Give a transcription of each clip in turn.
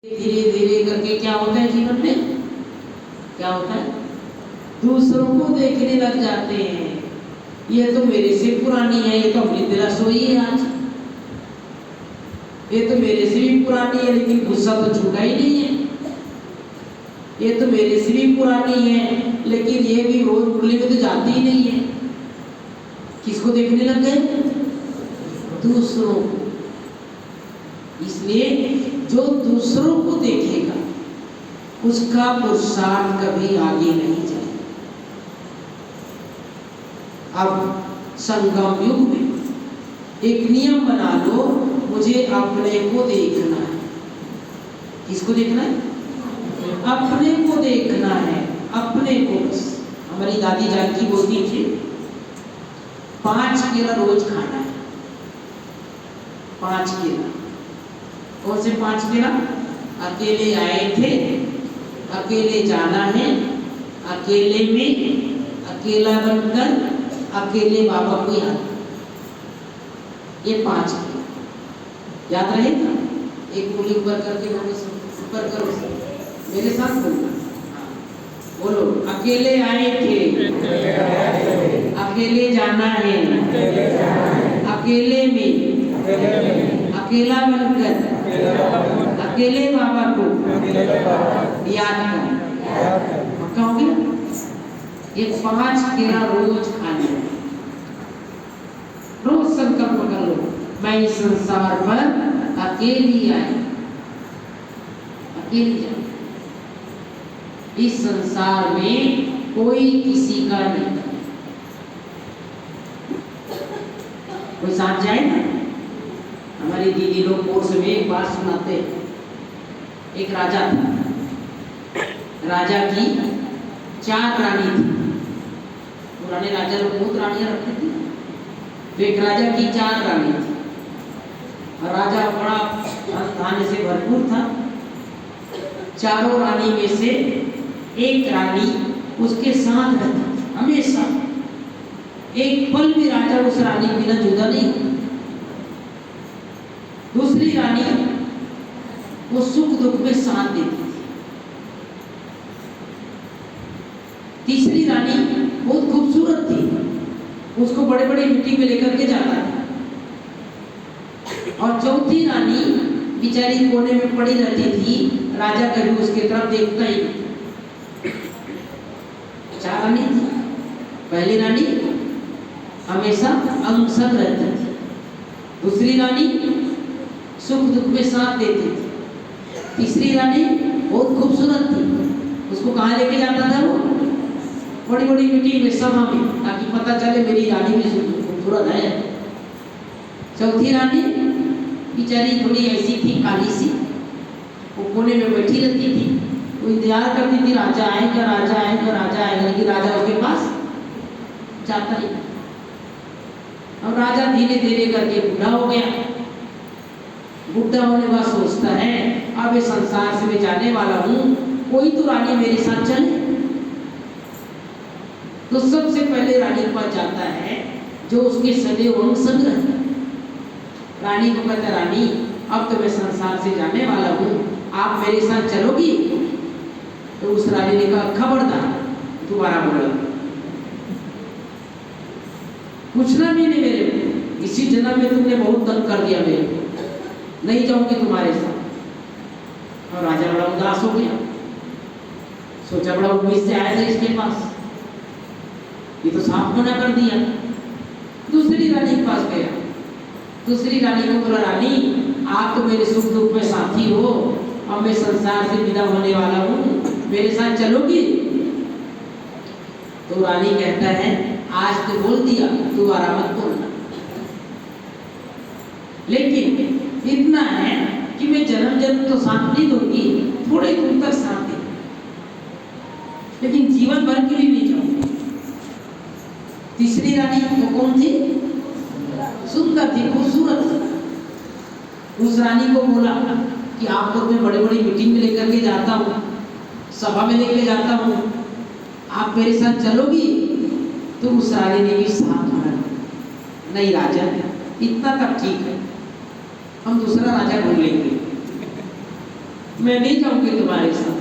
धीरे धीरे करके क्या होता है जीवन में, क्या होता है, दूसरों को देखने लग जाते हैं। ये तो मेरे से पुरानी है, ये तो अपनी तरह सोई है आज, ये तो मेरे से भी पुरानी है लेकिन गुस्सा तो छूटा ही नहीं है, ये तो मेरे से भी पुरानी है लेकिन ये भी रोज मुरली में तो जाती ही नहीं है। किसको देखने लग गए? दूसरों को। इसलिए जो दूसरों को देखेगा उसका पुरुषार्थ कभी आगे नहीं जाएगा। अब संगम युग में एक नियम बना लो, मुझे अपने को देखना है। किसको देखना है? अपने को देखना है, अपने को। बस हमारी दादी जानकी बोलती थी 5 केला रोज खाना है। 5 केला। कौन से 5 केला? अकेले आए थे, अकेले जाना है, अकेले में, अकेला बनकर, अकेले बाबा को याद। ये 5 केला याद रहेगा। एक उंगली ऊपर करके ऊपर करो, मेरे साथ बोलना। बोलो, अकेले आए थे, अकेले जाना है, अकेले में, अकेला बनकर, अकेले बाबा को याद कर। पक्का हो गया? ये 5 केला रोज खाने। रोज संकल्प कर लो, मैं इस संसार पर अकेली आई, अकेली जाऊं। इस संसार में कोई किसी का नहीं। कोई साथ जाए ना? हमारी दीदी लोग कोर्स में एक बात सुनाते हैं। एक राजा था, राजा की 4 रानी थी। पुराने राजा लोग बहुत रानियां रखते थे। तो एक राजा की 4 रानी थी और राजा बड़ा धन से भरपूर था। चारों रानी में से एक रानी उसके साथ रहती थी हमेशा। एक पल भी राजा उस रानी के बिना जुदा नहीं। दूसरी रानी वो सुख दुख में साथ देती थी। तीसरी रानी बहुत खूबसूरत थी, उसको बड़े बड़े मीटिंग में लेकर के जाता था। और चौथी रानी बेचारी कोने में पड़ी रहती थी, राजा कभी उसके तरफ देखता ही नहीं। 4 रानी थी। पहली रानी हमेशा अंग संग रहती थी, दूसरी रानी सुख दुख में साथ देती थी, तीसरी रानी बहुत खूबसूरत थी, उसको कहाँ लेके जाता था वो? बड़ी बड़ी मीटिंग में, सभा में, ताकि पता चले मेरी रानी भी खूबसूरत है। चौथी रानी बेचारी थोड़ी ऐसी थी, काली सी, वो कोने में बैठी रहती थी। वो इंतजार करती थी राजा आएगा, राजा आएगा, राजा आएगा, लेकिन राजा उसके पास जाता ही। अब राजा धीरे धीरे करके बूढ़ा हो गया। बूढ़ा होने के बाद सोचता है अब इस संसार से मैं जाने वाला हूँ, कोई तो रानी मेरे साथ चले। तो सबसे पहले रानी के पास जाता है जो उसके सदैव अंग संग रहता है। रानी को कहता, रानी अब तो मैं संसार से जाने वाला हूँ, आप मेरे साथ चलोगी? तो उस रानी ने कहा, खबरदार, दोबारा बोला, पूछना भी नहीं मेरे को, इसी जन्म में तुमने बहुत तंग कर दिया मेरे को, नहीं जाऊंगी तुम्हारे साथ। और राजा बड़ा उदास हो गया, सोचा बड़ा उम्मीद से आया था इसके पास, ये तो साफ मना कर दिया। दूसरी रानी के पास गया, दूसरी रानी को बोला, रानी आप तो मेरे सुख दुख में साथी हो, अब मैं संसार से विदा होने वाला हूँ, मेरे साथ चलोगी? तो रानी कहता है, आज तो बोल दिया, दोबारा मत बोलना, लेकिन इतना है कि मैं जन्म जन्म तो साथ नहीं दूंगी, थोड़े दूर तक साथ दे, लेकिन जीवन भर के लिए नहीं जाऊंगी। तीसरी रानी वो कौन थी? सुंदर थी, खूबसूरत थी। उस रानी को बोला कि आपको मैं बड़े बड़ी मीटिंग में लेकर के जाता हूँ, सभा में लेके जाता हूँ, आप मेरे साथ चलोगी? तो उस रानी ने भी साथ माना, नहीं राजा, इतना तक ठीक है, हम दूसरा राजा ढूंढ लेंगे। मैं नहीं जाऊंगी तुम्हारे साथ।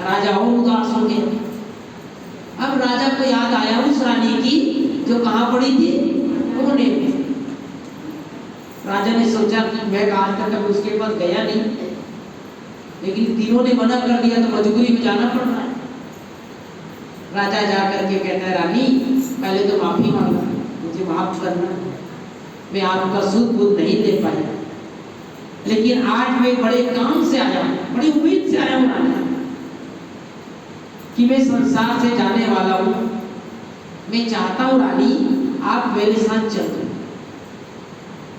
राजा और उदास हो गया। अब राजा को याद आया उस रानी की जो कहाँ पड़ी थी, कोने में। राजा ने सोचा कि मैं आज तक कभी उसके पास गया नहीं, लेकिन तीनों ने मना कर दिया तो मजबूरी में जाना पड़ रहा है। राजा जा करके कहता है, रानी पहले तो माफी मांगना, मुझे माफ करना, मैं आपका सुध बुध नहीं दे पाया, लेकिन आज मैं बड़े काम से आया हूँ, बड़ी उम्मीद से आया हूँ राजा, कि मैं संसार से जाने वाला हूँ। मैं चाहता हूँ रानी आप मेरे साथ चलो।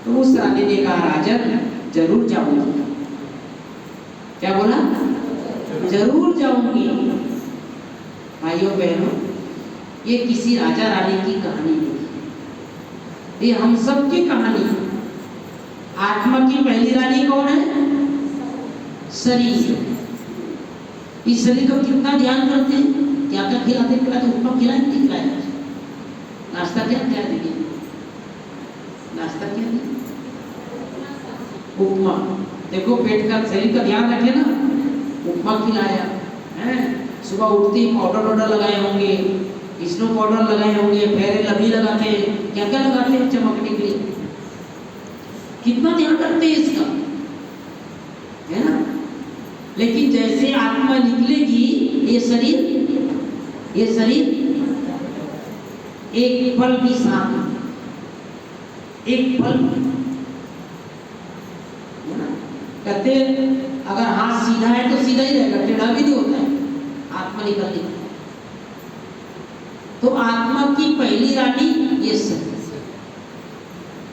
तो उस रानी ने कहा, राजन जरूर जाऊंगी। क्या बोला? जरूर जाऊंगी। भाइयों बहनों, ये किसी राजा रानी की कहानी नहीं, ये हम सब की कहानी है। आत्मा की पहली रानी कौन है? शरीर। इस शरीर का कितना ध्यान करते हैं, क्या क्या खिलाते खिलाते, उपमा खिलाए नहीं खिलाए, नाश्ता क्या क्या दिए, नाश्ता क्या दिए, उपमा। देखो पेट का शरीर का ध्यान रखे ना, उपमा खिलाया है। सुबह उठते ही पाउडर वाउडर लगाए होंगे, स्नो पाउडर लगाए होंगे, फेयर लवली लगाते हैं, क्या क्या लगाते हैं चमकने के लिए, कितना ध्यान रखते हैं इसका, है ना। लेकिन जैसे आत्मा निकलेगी, ये शरीर एक पल भी साथ, एक पल, है ना। कहते अगर हाथ सीधा है तो सीधा ही रहेगा, टेढ़ा भी नहीं होता है आत्मा निकलने का। तो आत्मा की पहली रानी ये शरीर।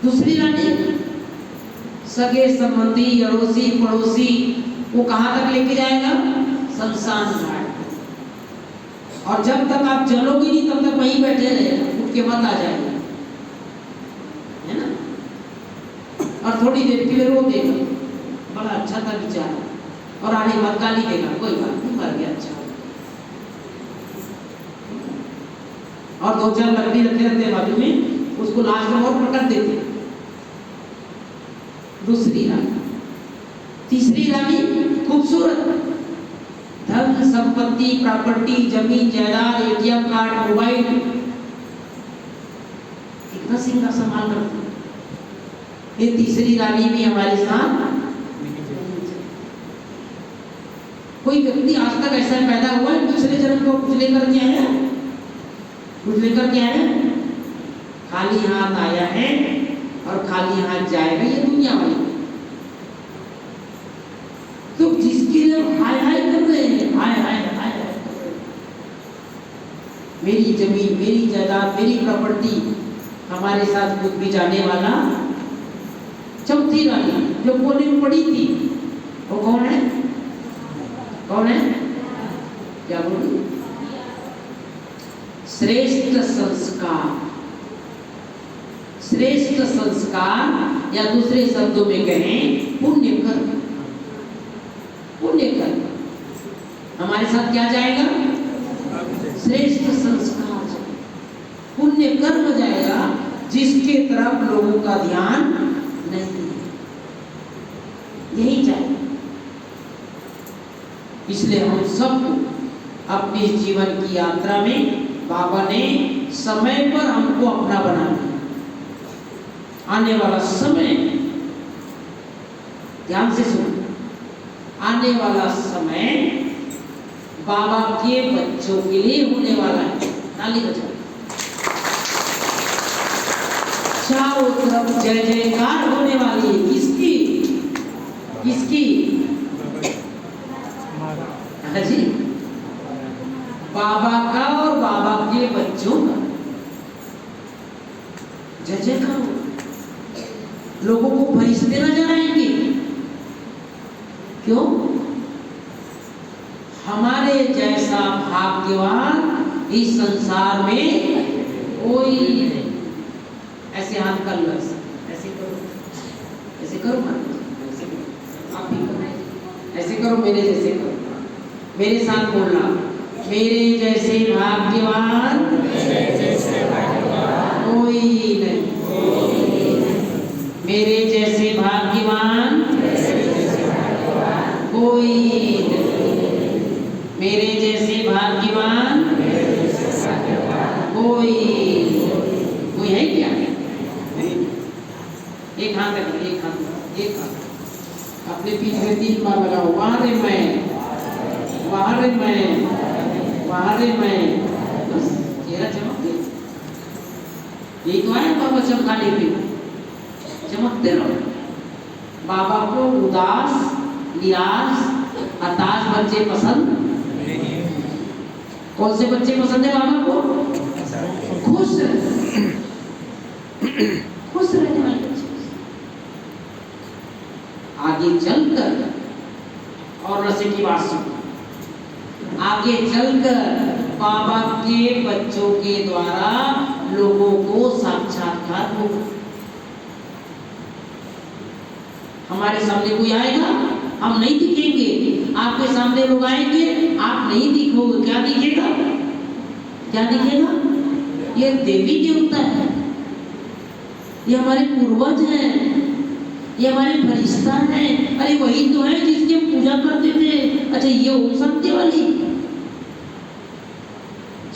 दूसरी रानी सगे संबंधी, अड़ोसी पड़ोसी, वो कहां तक लेके जाएगा? शमशान घाट। और जब तक आप जलोगे नहीं तब तक वहीं बैठे रहेगा, उठ के मत आ जाएगा, है ना। और थोड़ी देर के लिए रो देगा, बड़ा अच्छा था बेचारा, और आने बाद गाली देगा, कोई बात नहीं मर गया, अच्छा। और दो चार लकड़ी रखे रहते बाजू में, उसको लाश में और पकड़ देते। दूसरी रानी। तीसरी रानी खूबसूरत, धन संपत्ति, प्रॉपर्टी, जमीन जायदाद, एटीएम कार्ड, मोबाइल, कितना सिंगा संभाल करती है। ये तीसरी रानी भी हमारे साथ। कोई व्यक्ति आज तक ऐसा पैदा हुआ है पिछले जन्म को कुछ लेकर के आया, कुछ लेकर के आया, खाली हाथ आया है और खाली हाथ जाएगा, ये दुनिया वाली। तो जिसके लिए हाय हाय कर रहे हैं, हाय हाय हाय हाय, मेरी जमीन, मेरी जायदाद, मेरी प्रॉपर्टी, हमारे साथ खुद भी जाने वाला। चौथी रानी जो कोने में पड़ी थी, वो कौन है? कौन है? क्या बोलूं? श्रेष्ठ संस्कार। श्रेष्ठ संस्कार, या दूसरे शब्दों में कहें पुण्य कर्म। पुण्य कर्म हमारे साथ क्या जाएगा? श्रेष्ठ संस्कार, पुण्य कर्म जाएगा, जिसके तरफ लोगों का ध्यान नहीं, यही जाएगा। इसलिए हम सबको अपने जीवन की यात्रा में बाबा ने समय पर हमको अपना बना दिया। आने वाला समय, ध्यान से सुनो, आने वाला समय बाबा के बच्चों के लिए होने वाला है। ताली बजाओ। चारों तरफ जय जयकार होने वाली है। किसकी? किसकी? जी, बाबा का और बाबा के बच्चों का जय जयकार हो। लोगों को फरिश्ते नजर आएंगे। क्यों? हमारे जैसा भाग्यवान इस संसार में कोई नहीं। ऐसे हाथ कर लो, ऐसे करो, ऐसे करो, आप भी करो, ऐसे करो, मेरे जैसे करो, मेरे साथ बोलना, मेरे जैसे भाग्यवान कोई नहीं, मेरे जैसे भाग्यवान कोई मेरे जैसे भाग्यवान कोई है क्या? एक हाथ रखो, एक हाथ अपने पीठ में 3 बार लगाओ। वहां रे मैं, वहां रे मैं, वहां रे मैं। बस चेहरा चमक गया। यही तो आया बाबा चमकाने पे, चमकते रहो। बाबा को उदास, निराश, हताश बच्चे पसंद नहीं। कौन से बच्चे पसंद है बाबा को? खुश रहने वाले बच्चे। आगे चलकर, और रसे की बात सुनो, आगे चलकर बाबा के बच्चों के द्वारा लोगों को साक्षात्कार होगा। हमारे सामने कोई आएगा, हम नहीं दिखेंगे। आपके सामने लोग आएंगे, आप नहीं दिखोगे। क्या दिखेगा? क्या दिखेगा? ये देवी देवता है, ये हमारे पूर्वज हैं, ये हमारे फरिश्ता हैं। अरे वही तो है जिसकी हम पूजा करते थे। अच्छा, ये ओम शांति वाली।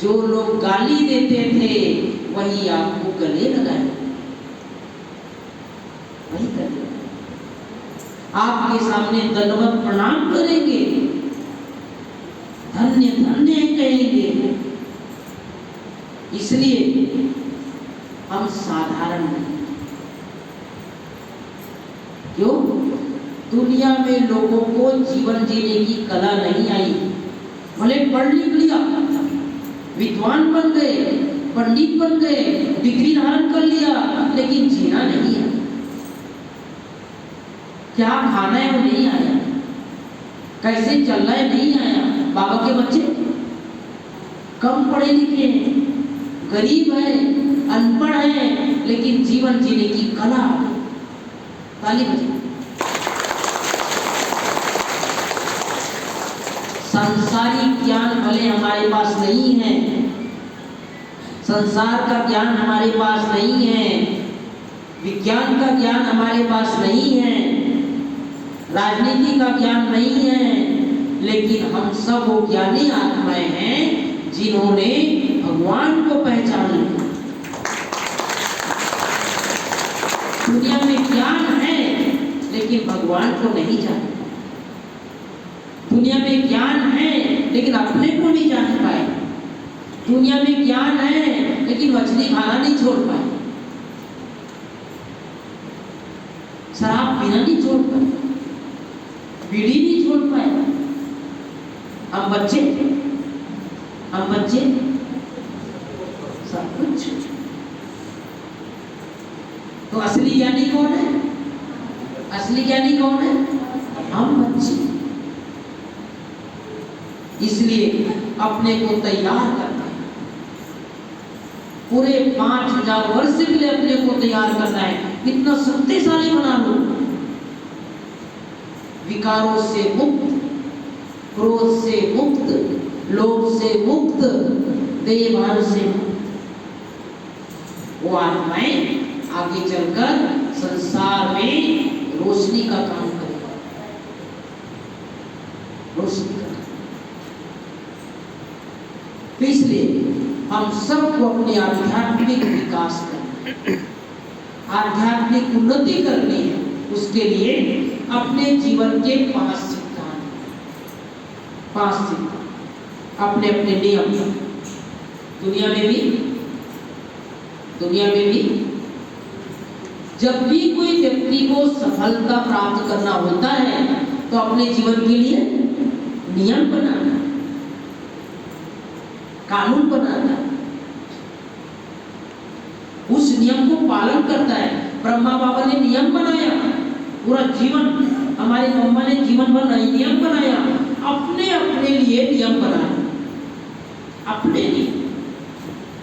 जो लोग गाली देते थे वही आपको गले लगाए, वही गले आपके सामने दंडवत प्रणाम करेंगे, धन्य धन्य कहेंगे। इसलिए हम साधारण नहीं। क्यों? दुनिया में लोगों को जीवन जीने की कला नहीं आई। भले पढ़ लिख लिया, विद्वान बन गए, पंडित बन गए, डिग्री धारण कर लिया, लेकिन जीना नहीं है। क्या खाना है वो नहीं आया, कैसे चलना है नहीं आया। बाबा के बच्चे कम पढ़े लिखे हैं, गरीब है, अनपढ़ है, लेकिन जीवन जीने की कला। ताली बजाओ। सांसारिक ज्ञान भले हमारे पास नहीं है, संसार का ज्ञान हमारे पास नहीं है, विज्ञान का ज्ञान हमारे पास नहीं है, राजनीति का ज्ञान नहीं है, लेकिन हम सब वो ज्ञानी आत्माएं हैं जिन्होंने भगवान को पहचान लिया। दुनिया में ज्ञान है लेकिन भगवान को नहीं जानते। दुनिया में ज्ञान है लेकिन अपने को नहीं जान पाए। दुनिया में ज्ञान है लेकिन मछली खाना नहीं छोड़ पाए, शराब पीना नहीं छोड़ पाए, बीड़ी नहीं छोड़ पाए। हम बच्चे सब कुछ। तो असली ज्ञानी कौन है? असली ज्ञानी कौन है? हम बच्चे। इसलिए अपने को तैयार करना है। पूरे 5000 वर्ष के लिए अपने को तैयार करना है। कितना शक्तिशाली बना लो। विकारों से मुक्त, क्रोध से मुक्त, लोभ से मुक्त, देहभान से मुक्त। वो आत्माएं आगे चलकर संसार में रोशनी का काम करेगा। रोशनी का। तो इसलिए हम सबको अपने आध्यात्मिक विकास करना, आध्यात्मिक उन्नति करनी है। उसके लिए अपने जीवन के 5 सिद्धांत, 5 सिद्धांत, अपने अपने नियम। दुनिया में भी जब भी कोई व्यक्ति को सफलता प्राप्त करना होता है तो अपने जीवन के लिए नियम बनाना, कानून बनाना, उस नियम को पालन करता है। ब्रह्मा बाबा ने नियम बनाया, पूरा जीवन। हमारे मम्मा ने जीवन भर नियम बनाया। अपने अपने लिए नियम बनाया, अपने लिए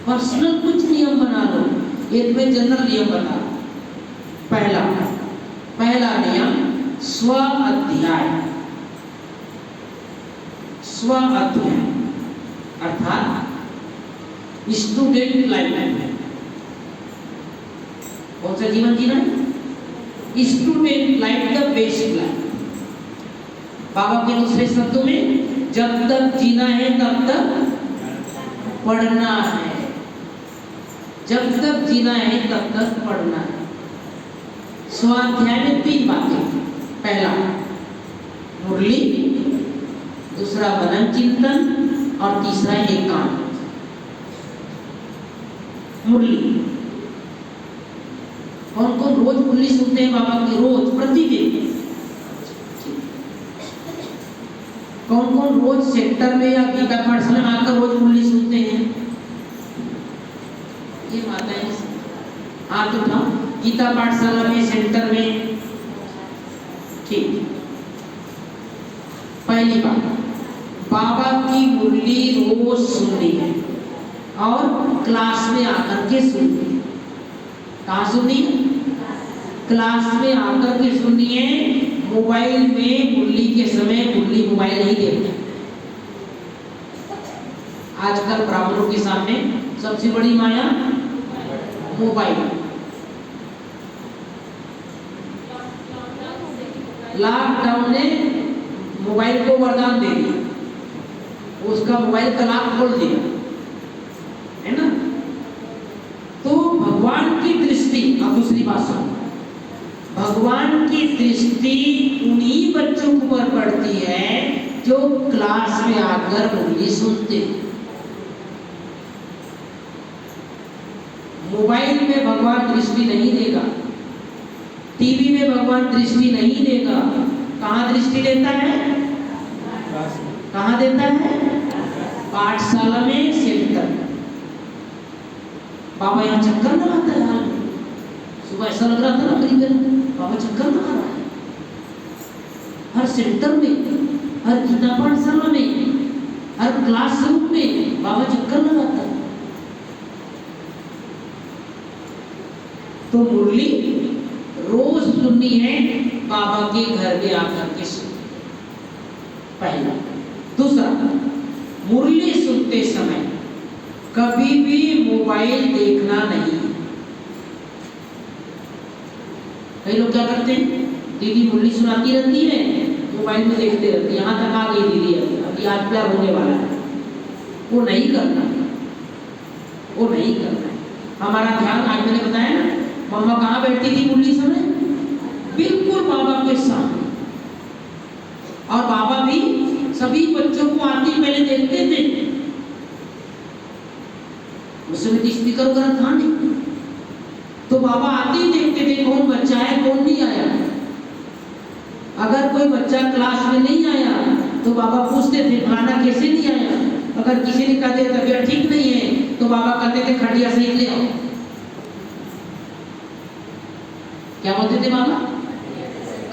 पर्सनल कुछ नियम बना लो। एक में जनरल नियम बता। पहला नियम स्व अध्याय। स्व अध्याय अर्थात स्टूडेंट लाइफ में कौन सा जीवन जीना है? Student life the best life. बाबा के दूसरे शब्दों में, जब तक जीना है तब तक पढ़ना है। जब तक जीना है तब तक पढ़ना है। स्वाध्याय में 3 बातें। पहला मुरली, दूसरा मनन चिंतन और तीसरा एकांत। मुरली, कौन कौन रोज मुरली सुनते हैं बाबा की? रोज, प्रतिदिन। कौन कौन रोज सेक्टर में या गीता पाठशाला में आकर रोज मुरली सुनते हैं? ये माताएं हाथ उठाओ। गीता पाठशाला में, सेंटर में। ठीक। पहली बात, बाबा की मुरली रोज सुननी है और क्लास में आकर के सुननी है। कहाँ सुननी है? क्लास में आकर के सुननी है। मोबाइल में मुरली के समय मुरली मोबाइल नहीं देखते। आजकल ब्राह्मणों के सामने सबसे बड़ी माया मोबाइल। लॉकडाउन ने मोबाइल को वरदान दे दिया, उसका मोबाइल का लॉक खोल दिया, है ना? तो भगवान की दृष्टि, अब दूसरी बात सुनो, भगवान की दृष्टि उन्हीं बच्चों पर पड़ती है जो क्लास में आकर मुरली सुनते हैं। मोबाइल में भगवान दृष्टि नहीं देगा, टीवी में भगवान दृष्टि नहीं देगा। कहाँ दृष्टि देता है? कहाँ देता है? पाठशाला में, सेंटर। बाबा यहाँ चक्कर लगाता है हाल में। सुबह ऐसा लग रहा था ना करीब बाबा चक्कर लगा रहा है। हर सेंटर में, हर गीता पाठशाला में, हर क्लासरूम में बाबा चक्कर लगाता है। तो मुरली रोज सुननी है, बाबा के घर में आकर के सुननी। पहला। दूसरा, मुरली सुनते समय कभी भी मोबाइल देखना नहीं। कई लोग क्या करते हैं, दीदी मुरली सुनाती रहती है, मोबाइल में देखते रहती है। यहाँ तक आ गई दीदी, अभी आज प्यार होने वाला है। वो नहीं करना, वो नहीं करना है। हमारा ध्यान, आज मैंने बताया ना, मम्मा कहाँ बैठती थी मुरली समय? बिल्कुल बाबा के सामने। और बाबा भी सभी बच्चों को आते पहले देखते थे। उस समय तो स्पीकर वगैरह था नहीं, तो बाबा आते ही देखते थे कौन बच्चा है, कौन नहीं आया। अगर कोई बच्चा क्लास में नहीं आया तो बाबा पूछते थे फलाना कैसे नहीं आया। अगर किसी ने कहा तबीयत ठीक नहीं है तो बाबा कहते थे खटिया सहित ले आओ। क्या बोलते थे बाबा?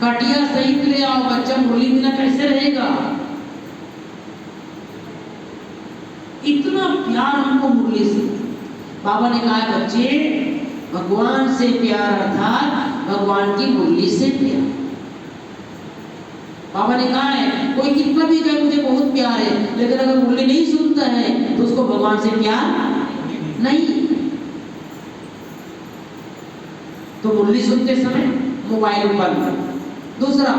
खटिया सहित ले आओ, बच्चा मुरली बिना कैसे रहेगा। इतना प्यार हमको मुरली से। बाबा ने कहा बच्चे, भगवान से प्यार अर्थात भगवान की मुरली से प्यार। बाबा ने कहा है कोई कितना भी कहे मुझे बहुत प्यार है, लेकिन अगर मुरली नहीं सुनता है तो उसको भगवान से प्यार नहीं। तो मुरली सुनते समय मोबाइल बंद। दूसरा,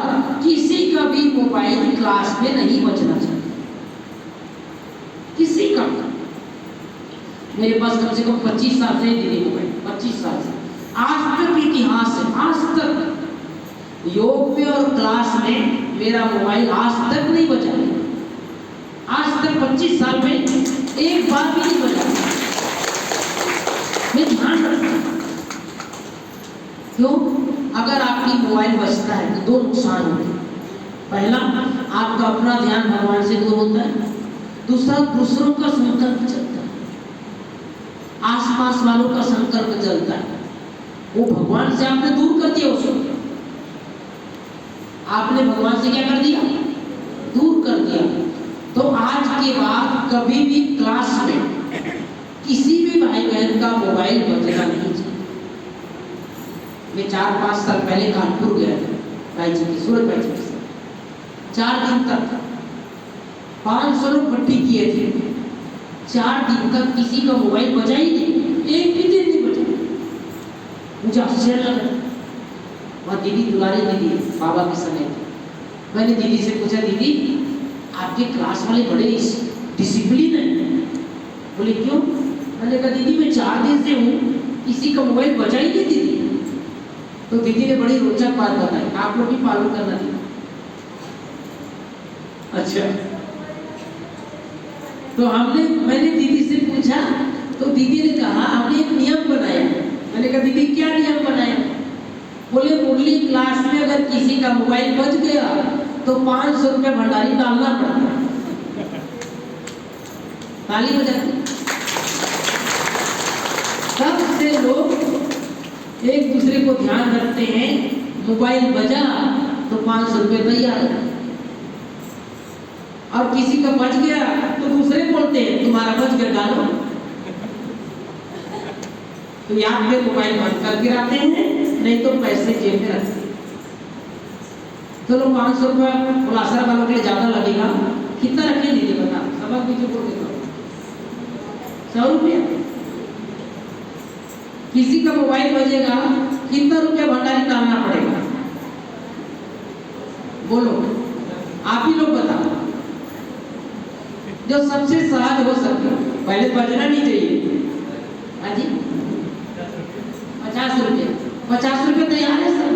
किसी का भी मोबाइल क्लास में नहीं बजना चाहिए, किसी का। मेरे पास कम से कम 25 साल से दीदी मोबाइल, 25 साल से। आज तक इतिहास है, आज तक योग में और क्लास में मेरा मोबाइल आज तक नहीं बजा। आज तक 25 साल में एक बार भी नहीं बजा। मैं ध्यान रखता हूं। क्यों? अगर आपकी मोबाइल बजता है तो 2 नुकसान होते हैं। पहला, आपका अपना ध्यान भगवान से दूर होता है। दूसरा, दूसरों का संकल्प चलता है, आसपास वालों का संकल्प चलता है। वो भगवान से आपने दूर कर दिया, उसको आपने भगवान से क्या कर दिया? दूर कर दिया। तो आज के बाद कभी भी क्लास में किसी भी भाई बहन का मोबाइल बजना नहीं चाहिए। मैं 4-5 साल पहले कानपुर गया था, भाई जी की, सूरत भाई जी के साथ। 4 दिन तक 500 लोग इकट्ठे किए थे। 4 दिन तक किसी का मोबाइल बजा ही नहीं, एक भी दिन नहीं बजा। मुझे आश्चर्य लगा। वहाँ दीदी दुलारी दीदी बाबा के समय थी। मैंने दीदी से पूछा, दीदी आपके क्लास वाले बड़े डिसिप्लिन है। बोले क्यों? मैंने कहा दीदी मैं 4 दिन से हूँ, किसी का मोबाइल बचा ही नहीं दीदी। तो दीदी ने बड़ी रोचक बात बताई, आप लोग भी फॉलो करना दीदी। अच्छा, तो मैंने दीदी से पूछा, तो दीदी ने कहा हमने एक नियम बनाया। मैंने कहा दीदी क्या नियम बनाया? बोले मुरली क्लास में अगर किसी का मोबाइल बच गया तो 500 रुपये भंडारी डालना पड़ता है। ताली बजाती। तब से लोग एक दूसरे को ध्यान रखते हैं, मोबाइल बजा तो 500 रुपये तैयार है, और किसी का बच गया तो दूसरे बोलते हैं तुम्हारा बच गया डालो। तो याद में मोबाइल बंद करके रखते हैं, नहीं तो पैसे जेब में रखते हैं। चलो 500 रुपया खुलासा वालों के लिए ज्यादा लगेगा, कितना रखें दीदी बता, सबक भी जो बोल देता 100 रुपया। किसी का मोबाइल बजेगा कितना रुपया भंडारी डालना पड़ेगा? बोलो, आप ही लोग बताओ, जो सबसे सहज हो सके। पहले बजना नहीं चाहिए। हाँ जी, 50 रुपये। 50 रुपये तैयार है सब।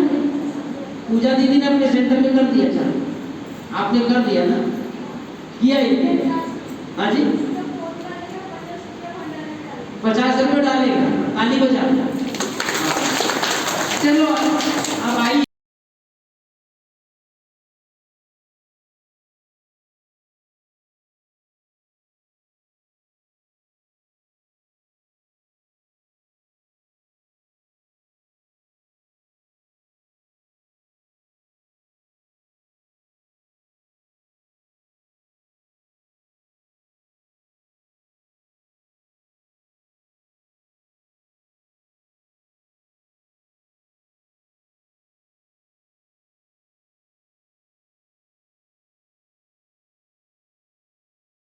पूजा दीदी ने अपने सेंटर में कर दिया। चलो, आपने कर दिया ना, किया ही। हाँ जी, 50 रुपये डालेगा, ताली बजा। चलो